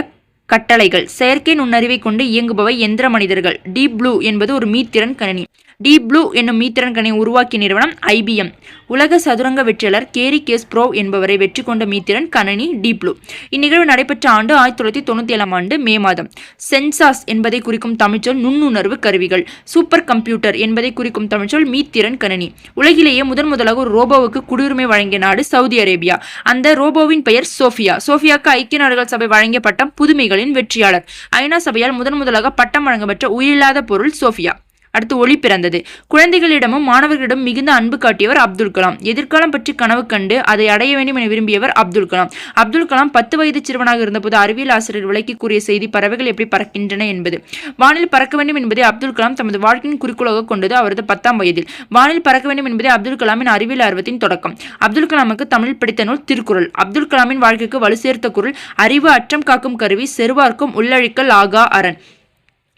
கட்டளைகள். செயற்கை நுண்ணறிவை கொண்டு இயங்குபவை எந்திர மனிதர்கள். டீப் ப்ளூ என்பது ஒரு மீத்திறன் கணினி. டீப் ப்ளூ என்னும் மீத்திறன் கணினி உருவாக்கிய நிறுவனம் IBM. உலக சதுரங்க வெற்றியாளர் கேரி கேஸ்ப்ரோவ் என்பவரை வெற்றி கொண்ட மீத்திறன் கணினி டீப் ப்ளூ. இந்நிகழ்வு நடைபெற்ற ஆண்டு 1997 ஆண்டு மே மாதம். சென்சாஸ் என்பதை குறிக்கும் தமிழ்ச்சொல் நுண்ணுணர்வு கருவிகள். சூப்பர் கம்ப்யூட்டர் என்பதை குறிக்கும் தமிழ்ச்சொல் மீத்திறன் கணினி. உலகிலேயே முதலாக ஒரு ரோபோவுக்கு குடியுரிமை வழங்கிய நாடு சவுதி அரேபியா. அந்த ரோபோவின் பெயர் சோஃபியா. சோஃபியாவுக்கு ஐக்கிய நாடுகள் சபை வழங்கிய பட்டம் புதுமைகளின் வெற்றியாளர். ஐநா சபையால் முதலாக பட்டம் வழங்கப்பட்ட உயிரில்லாத பொருள் சோஃபியா. அடுத்து ஒளி பிறந்தது. குழந்தைகளிடமும் மாணவர்களிடம் மிகுந்த அன்பு காட்டியவர் அப்துல் கலாம். எதிர்காலம் பற்றி கனவு கண்டு அதை அடைய வேண்டும் என விரும்பியவர் அப்துல் கலாம். அப்துல் கலாம் 10 வயது சிறுவனாக இருந்தபோது அறிவியல் ஆசிரியர் விளக்கி கூறிய செய்தி பறவைகள் எப்படி பறக்கின்றன என்பது. வானில் பறக்க வேண்டும் என்பதை அப்துல் கலாம் தமது வாழ்க்கையின் குறிக்கோளாக கொண்டது அவரது 10ஆம் வயதில். வானில் பறக்க வேண்டும் என்பதே அப்துல் கலாமின் அறிவியல் ஆர்வத்தின் தொடக்கம். அப்துல் கலாமுக்கு தமிழ் பிடித்த நூல் திருக்குறள். அப்துல் கலாமின் வாழ்க்கைக்கு வலு சேர்த்த குரல் அறிவு அற்றம் காக்கும் கருவி செருவார்க்கும் உள்ளழிக்கல் ஆகா அரண்.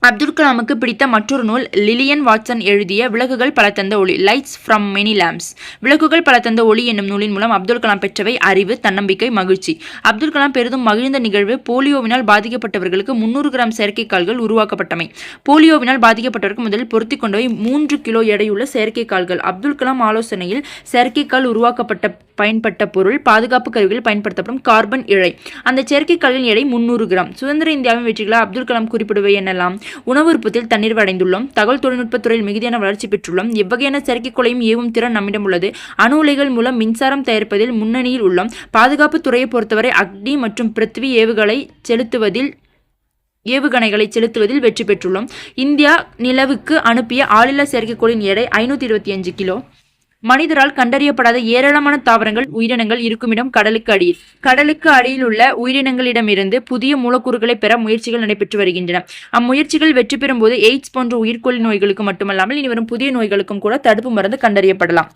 அப்துல் கலாமுக்கு பிடித்த மற்றொரு நூல் லிலியன் வாட்சன் எழுதிய விளக்குகள் பல தந்த ஒளி, லைட்ஸ் ஃப்ரம் மெனி லேம்ப்ஸ். விளக்குகள் பல தந்த ஒளி என்னும் நூலின் மூலம் அப்துல் கலாம் பெற்றவை அறிவு, தன்னம்பிக்கை, மகிழ்ச்சி. அப்துல் கலாம் பெரிதும் மகிழ்ந்த நிகழ்வு போலியோவினால் பாதிக்கப்பட்டவர்களுக்கு 300 கிராம் செயற்கைக்கால்கள் உருவாக்கப்பட்டமை. போலியோவினால் பாதிக்கப்பட்டவருக்கு முதலில் பொருத்தி கொண்டவை 3 கிலோ எடையுள்ள செயற்கைக்கால்கள். அப்துல் கலாம் ஆலோசனையில் செயற்கைக்கால் பயன்பட்ட பொருள் பாதுகாப்பு கருவிகளில் பயன்படுத்தப்படும் கார்பன் இழை. அந்த செயற்கைக்கால்களின் எடை 300 கிராம். சுதந்திர இந்தியாவின் வெற்றிகளை அப்துல் கலாம் குறிப்பிடுவை என்னெல்லாம்? உணவு உற்பத்தியில் தண்ணீர் அடைந்துள்ளோம். தகவல் தொழில்நுட்பத் துறையில் மிகுதியான வளர்ச்சி பெற்றுள்ளோம். எவ்வகையான செயற்கைக்கோளையும் ஏவும் திறன் நம்மிடம் உள்ளது. அணு உலைகள் மூலம் மின்சாரம் தயாரிப்பதில் முன்னணியில் உள்ளோம். பாதுகாப்பு துறையை பொறுத்தவரை அக்னி மற்றும் பிருத்வி ஏவுகணைகளை செலுத்துவதில் வெற்றி பெற்றுள்ளோம். இந்தியா நிலவுக்கு அனுப்பிய ஆளில்லா செயற்கைக்கோளின் எடை 525 கிலோ. மனிதரால் கண்டறியப்படாத ஏராளமான தாவரங்கள் உயிரினங்கள் இருக்குமிடம் கடலுக்கு அடியில். கடலுக்கு அடியில் உள்ள உயிரினங்களிடமிருந்து புதிய மூலக்கூறுகளை பெற முயற்சிகள் நடைபெற்று வருகின்றன. அம்முயற்சிகள் வெற்றி பெறும் போது எய்ட்ஸ் போன்ற உயிர்கொல்லி நோய்களுக்கு மட்டுமல்லாமல் இனிவரும் புதிய நோய்களுக்கும் கூட தடுப்பு மருந்து கண்டறியப்படலாம்.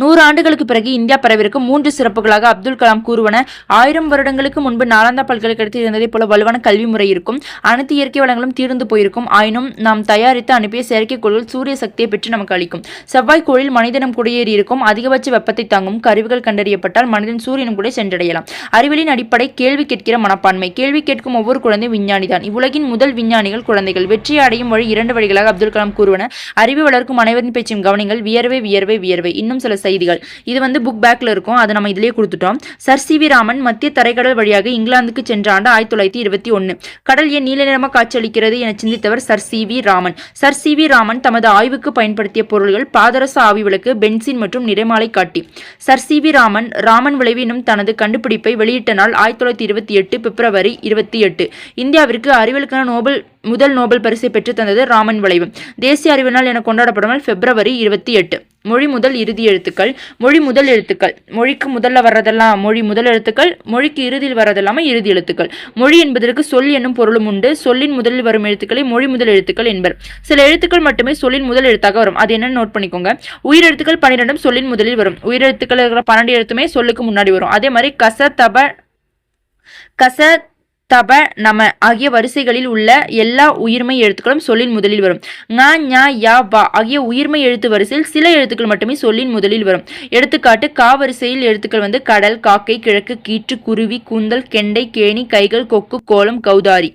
100 ஆண்டுகளுக்கு பிறகு இந்தியா பரவிருக்கும் 3 சிறப்புகளாக அப்துல் கலாம் கூறுவன. 1000 வருடங்களுக்கு முன்பு நாலந்தா பல்கலைக்கழகத்தில் இருந்ததைப் போல வலுவான கல்வி முறை இருக்கும். அனைத்து இயற்கை வளங்களும் தீர்ந்து போயிருக்கும். ஆயினும் நாம் தயாரித்து அனுப்பிய செயற்கைக்கோள்கள் சூரிய சக்தியை பெற்று நமக்கு அளிக்கும். செவ்வாய்க்கோளில் மனிதனம் குடியேறி இருக்கும். அதிகபட்ச வெப்பத்தை தாங்கும் கருவிகள் கண்டறியப்பட்டால் மனிதன் சூரியனும் கூட சென்றடையலாம். அறிவியலின் அடிப்படை கேள்வி கேட்கிற மனப்பான்மை. கேள்வி கேட்கும் ஒவ்வொரு குழந்தை விஞ்ஞானிதான். இவ்வுலகின் முதல் விஞ்ஞானிகள் குழந்தைகள். வெற்றியை அடையும் வழி 2 வழிகளாக அப்துல் கலாம் கூறுவன. அறிவு வளர்க்கும் அனைவரின் பேச்சையும் கவனிங்கள். வியர்வை வியர்வை வியர்வை. இன்னும் சில செய்திகள். இது புக் பேக்ல இருக்கும். அதை நம்ம இதிலேயே கொடுத்துட்டோம். சர் சி வி ராமன் மத்திய தரைக்கடல் வழியாக இங்கிலாந்துக்கு சென்ற ஆண்டு 1921. கடல் ஏன் நீல நிறமாக காட்சியளிக்கிறது என சிந்தித்தவர் sir C V Raman. Sir C V Raman தமது ஆய்வுக்கு பயன்படுத்திய பொருள்கள் பாதரச ஆவி விளக்கு, பென்சின் மற்றும் நிறமாலை காட்டி. Sir C V Raman Raman விளைவு எனும் தனது கண்டுபிடிப்பை வெளியிட்ட நாள் 1928 பிப்ரவரி 28. இந்தியாவிற்கு அறிவியலுக்கான முதல் நோபல் பரிசை பெற்று தந்தது ராமன் விளைவு. தேசிய அறிவு நாள் என கொண்டாடப்படும் நாள் பிப்ரவரி 28. மொழி முதல் இறுதி எழுத்துக்கள். மொழி முதல் எழுத்துக்கள். மொழிக்கு முதல்ல வர்றதெல்லாம் மொழி முதல் எழுத்துக்கள். மொழிக்கு இறுதியில் வர்றதெல்லாம இறுதி எழுத்துக்கள். மொழி என்பதற்கு சொல் என்னும் பொருளும் உண்டு. சொல்லின் முதலில் வரும் எழுத்துக்களை மொழி முதல் எழுத்துக்கள் என்பர். சில எழுத்துக்கள் மட்டுமே சொல்லின் முதல் எழுத்தாக வரும். அது என்னன்னு நோட் பண்ணிக்கோங்க. உயிரெழுத்துக்கள் 12 சொல்லின் முதலில் வரும். உயிரெழுத்துக்கள் இருக்கிற 12 எழுத்துமே சொல்லுக்கு முன்னாடி வரும். அதே மாதிரி கச தப நம ஆகிய வரிசைகளில் உள்ள எல்லா உயிர்மை எழுத்துக்களும் சொல்லின் முதலில் வரும். ங ஞ ய வ ஆகிய உயிர்மை எழுத்து வரிசையில் சில எழுத்துக்கள் மட்டுமே சொல்லின் முதலில் வரும். எடுத்துக்காட்டு கா வரிசையில் எழுத்துக்கள் கடல், காக்கை, கிழக்கு, கீற்று, குருவி, கூந்தல், கெண்டை, கேணி, கைகள், கொக்கு, கோலம், கௌதாரி.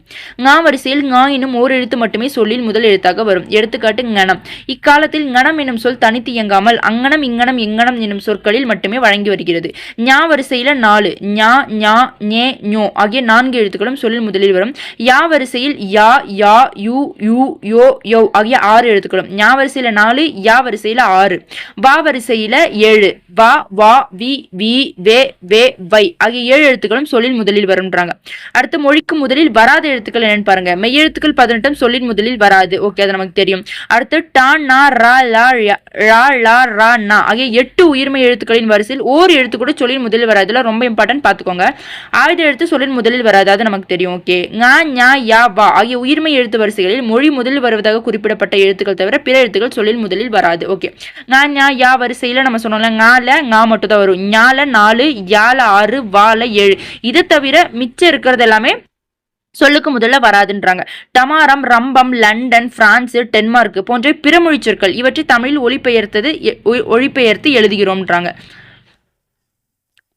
ங வரிசையில் ங என்னும் ஓர் எழுத்து மட்டுமே சொல்லின் முதல் எழுத்தாக வரும். எடுத்துக்காட்டு ஞனம். இக்காலத்தில் ஞனம் என்னும் சொல் தனித்து இயங்காமல் அங்கனம், இங்கனம், எங்கனம் என்னும் சொற்களில் மட்டுமே வழங்கி வருகிறது. ஞ வரிசையில 4 ஞ ஞா ஞே ஞோ ஆகிய 4 எழுத்துக்கள் சொல்லில் முதலில் வரும். யா வரிசையில் யா யா யூ யூ யோ யோ ஆகிய 6 எழுத்துக்களும். ஞா வரிசையில 4, யா வரிசையில 6. வா வரிசையில 7 வா வா வி வி வே வே வை ஆகிய 7 எழுத்துக்களும் சொல்லில் முதலில் வரும்ன்றாங்க. அடுத்து மொழிக்கு முதலில் வராத எழுத்துக்கள் என்னன்னு பாருங்க. மெய்யெழுத்துக்கள் 18 சொல்லின் முதலில் வராது. ஓகே, அது நமக்கு தெரியும். அடுத்து டா நா ரா லா லா ரா நா ஆகிய 8 உயிர்மை எழுத்துக்களின் வரிசையில் ஓர் எழுத்து கூட சொல்லின் முதலில் வராது. இதெல்லாம் ரொம்ப இம்பார்ட்டன்ட், பார்த்துக்கோங்க. ஆயுத எழுத்து சொல்லின் முதலில் வராது. அது நமக்கு தெரியும். ஓகே, ங ஞ யா வா ஆகிய உயிர்மெய் எழுத்து வரிசைகளில் மொழி முதலில் வருவதாக குறிப்பிடப்பட்ட எழுத்துக்கள் தவிர பிற எழுத்துக்கள் சொல்லில் முதலில் வராது. ஓகே, ங ஞ யா வரிசையில் நம்ம சொன்னோம்ல, ஞால ஞா மட்டும் தான் வரும், ஞால 4, யால 6, வால 7. இதை தவிர மிச்சம் இருக்கிறது எல்லாமே சொல்லுக்கு முதல்ல வராதுன்றாங்க. டமாரம், ரம்பம், லண்டன், பிரான்ஸ், டென்மார்க் போன்ற பிற மொழி சொற்கள் இவற்றை தமிழில் ஒளிபெயர்த்து எழுதுகிறோம்ன்றாங்க.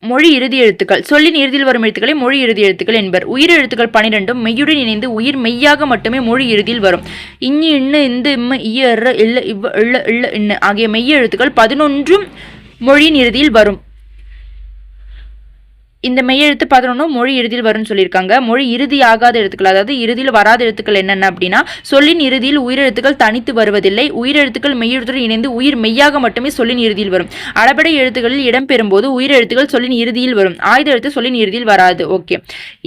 மொழி இறுதி எழுத்துக்கள். சொல்லின் இறுதியில் வரும் எழுத்துக்களை மொழி இறுதி எழுத்துக்கள் என்பர். உயிர் எழுத்துக்கள் 12 மெய்யுடன் இணைந்து உயிர் மெய்யாக மட்டுமே மொழி இறுதியில் வரும். இஞ்சி, இன்னு, இந்து, இம்ம, இய, இற, இல்ல, இவ்வ, இல்ல, இல்ல, இன்னு ஆகிய மெய்ய எழுத்துக்கள் 11 மொழியின் இறுதியில் வரும். இந்த மெய்யெழுத்து 11 மொழி இறுதியில் வரும்னு சொல்லியிருக்காங்க. மொழி இறுதி ஆகாத எழுத்துக்கள், அதாவது இறுதியில் வராத எழுத்துக்கள் என்னென்ன அப்படின்னா, சொல்லின் இறுதியில் உயிரெழுத்துக்கள் தனித்து வருவதில்லை. உயிரெழுத்துக்கள் மெய்யெழுத்துடன் இணைந்து உயிர் மெய்யாக மட்டுமே சொல்லின் இறுதியில் வரும். அளபடை எழுத்துக்களில் இடம்பெறும்போது உயிரெழுத்துக்கள் சொல்லின் இறுதியில் வரும். ஆயுத எழுத்து சொல்லின் இறுதியில் வராது. ஓகே,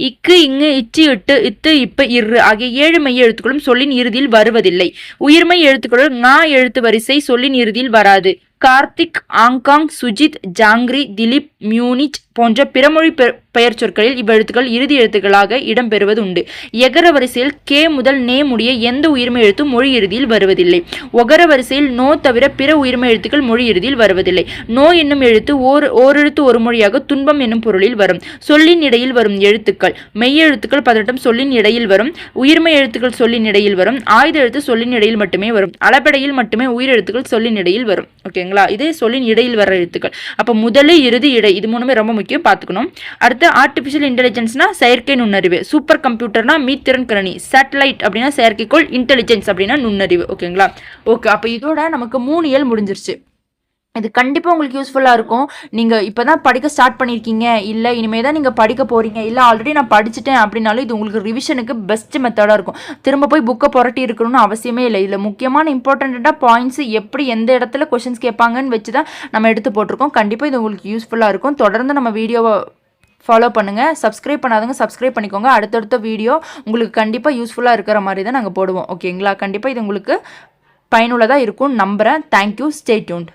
இக்கு, இங்கு, இச்சு, இட்டு, இத்து, இப்ப, இரு ஆகிய 7 மெய் எழுத்துக்களும் சொல்லின் இறுதியில் வருவதில்லை. உயிர்மெய் எழுத்துக்களுள் ங எழுத்து வரிசை சொல்லின் இறுதியில் வராது. கார்த்திக், ஆங்காங், சுஜித், ஜாங்கிரி, திலீப், மியூனிச் போன்ற பிறமொழி பெயர் சொற்களில் இவ்வெழுத்துக்கள் இறுதி எழுத்துக்களாக இடம்பெறுவது உண்டு. எகர வரிசையில் கே முதல் நே முடிய எந்த உயிர்மை எழுத்தும் மொழி இறுதியில் வருவதில்லை. ஒகர வரிசையில் நோ தவிர பிற உயிர்மை எழுத்துக்கள் மொழி இறுதியில் வருவதில்லை. நோ என்னும் எழுத்து ஓரெழுத்து ஒரு மொழியாக துன்பம் என்னும் பொருளில் வரும். சொல்லின் இடையில் வரும் எழுத்துக்கள் மெய்யெழுத்துக்கள் 18 சொல்லின் இடையில் வரும். உயிர்மை எழுத்துக்கள் சொல்லின் இடையில் வரும். ஆயுத எழுத்து சொல்லின் இடையில் மட்டுமே வரும். அளபெடையில் மட்டுமே உயிரெழுத்துக்கள் சொல்லின் இடையில் வரும். ஓகேங்களா, இது சொல்லின் இடையில் வர எழுத்துக்கள். அப்போ முதல், இறுதி, இடை இது மூணுமே ரொம்ப முக்கியம், பார்த்துக்கணும். அடுத்து ஆர்டிஃபிஷியல் இன்டெலிஜென்ஸ்னா செயற்கை நுண்ணறிவு, சூப்பர் கம்ப்யூட்டர்னா மீத்திறன் கணினி, சேட்டலைட் அப்படின்னா செயற்கைக்கோள், இன்டெலிஜென்ஸ் அப்படின்னா நுண்ணறிவு. ஓகேங்களா, ஓகே, அப்போ இதோட நமக்கு 3 இயல் முடிஞ்சிருச்சு. இது கண்டிப்பாக உங்களுக்கு யூஸ்ஃபுல்லாக இருக்கும். நீங்கள் இப்போ தான் படிக்க ஸ்டார்ட் பண்ணியிருக்கீங்க, இல்லை இனிமேல் தான் நீங்கள் படிக்க போகிறீங்க, இல்லை ஆல்ரெடி நான் படிச்சுட்டேன் அப்படின்னாலும் இது உங்களுக்கு ரிவிஷனுக்கு பெஸ்ட் மெத்தடாக இருக்கும். திரும்ப போய் புக்கை புரட்டி இருக்கணும்னு அவசியமே இல்லை. இதில் முக்கியமான இம்பார்ட்டண்ட்டாக பாயிண்ட்ஸ் எப்படி எந்த இடத்துல கொஷின்ஸ் கேட்பாங்கன்னு வச்சு தான் நம்ம எடுத்து போட்டிருக்கோம். கண்டிப்பாக இது உங்களுக்கு யூஸ்ஃபுல்லாக இருக்கும். தொடர்ந்து நம்ம வீடியோவை ஃபாலோ பண்ணுங்கள். சப்ஸ்கிரைப் பண்ணாதவங்க சப்ஸ்கிரைப் பண்ணிக்கோங்க. அடுத்தடுத்த வீடியோ உங்களுக்கு கண்டிப்பாக யூஸ்ஃபுல்லாக இருக்கிற மாதிரி தான் நாங்கள் போடுவோம். ஓகேங்களா, கண்டிப்பாக இது உங்களுக்கு பயனுள்ளதாக இருக்கும்னு நம்புகிறேன். தேங்க்யூ. Stay tuned.